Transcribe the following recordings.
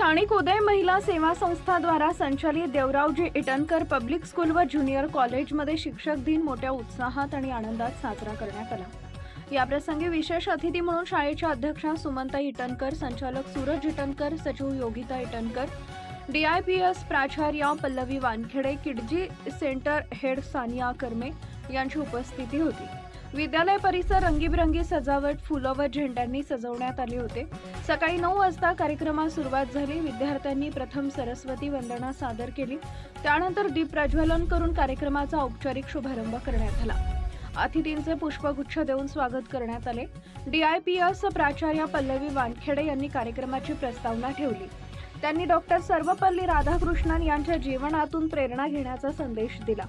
स्थानिक उदय महिला सेवा संस्था द्वारा संचालित देवरावजी इटनकर पब्लिक स्कूल व ज्युनियर कॉलेजमध्ये शिक्षक दिन मोठ्या उत्साहात आणि आनंदात साजरा करण्यात आला। या प्रसंगी विशेष अतिथी म्हणून शाळेच्या अध्यक्षा सुमंता इटनकर, संचालक सूरज इटनकर, सचिव योगिता इटनकर, DIPS प्राचार्य Pallavi Wankhede, Kidzee centre head Sania कर्मे यांची उपस्थिती होती। विद्यालय परिसर रंगीबिरंगी सजावट, फुलं व झेंड्यांनी सजवण्यात आले होते। सकाळी 9 वाजता कार्यक्रमास सुरुवात झाली। विद्यार्थ्यांनी प्रथम सरस्वती वंदना सादर केली, त्यानंतर दीप प्रज्वलन करून कार्यक्रमाचा औपचारिक शुभारंभ करण्यात आला। अतिथींचे पुष्पगुच्छ देऊन स्वागत करण्यात आले। DIPS प्राचार्य पल्लवी वानखेडे यांनी कार्यक्रमाची प्रस्तावना ठेवली। त्यांनी डॉक्टर सर्वपल्ली राधाकृष्णन यांच्या जीवनातून प्रेरणा घेण्याचा संदेश दिला।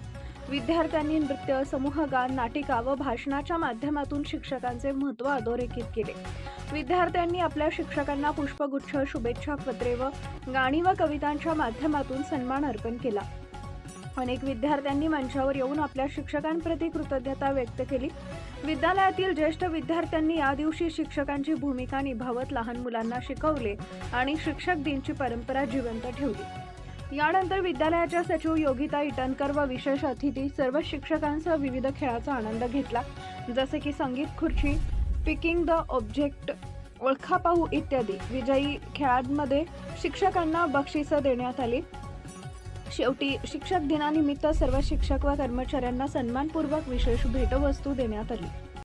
विद्यार्थ्यांनी नृत्य, समूहगान, नाटिका व भाषणाच्या माध्यमातून शिक्षकांचे महत्त्व अधोरेखित केले। विद्यार्थ्यांनी आपल्या शिक्षकांना पुष्पगुच्छ, शुभेच्छा पत्रे व गाणी व कवितांच्या माध्यमातून सन्मान अर्पण केला। अनेक विद्यार्थ्यांनी मंचावर येऊन आपल्या शिक्षकांप्रती कृतज्ञता व्यक्त केली। विद्यालयातील ज्येष्ठ विद्यार्थ्यांनी या दिवशी शिक्षकांची भूमिका निभावत लहान मुलांना शिकवले आणि शिक्षक दिनाची परंपरा जिवंत ठेवली। यानंतर विद्यालयाच्या सचिव योगिता इटनकर व विशेष अतिथी सर्व शिक्षकांसह विविध खेळाचा आनंद घेतला, जसे की संगीत खुर्ची, पिकिंग द ऑब्जेक्ट, ओळखा पाहू इत्यादी। विजयी खेळांमध्ये शिक्षकांना बक्षिसं देण्यात आली। शेवटी शिक्षक दिनानिमित्त सर्व शिक्षक व कर्मचाऱ्यांना सन्मानपूर्वक विशेष भेटवस्तू देण्यात आली।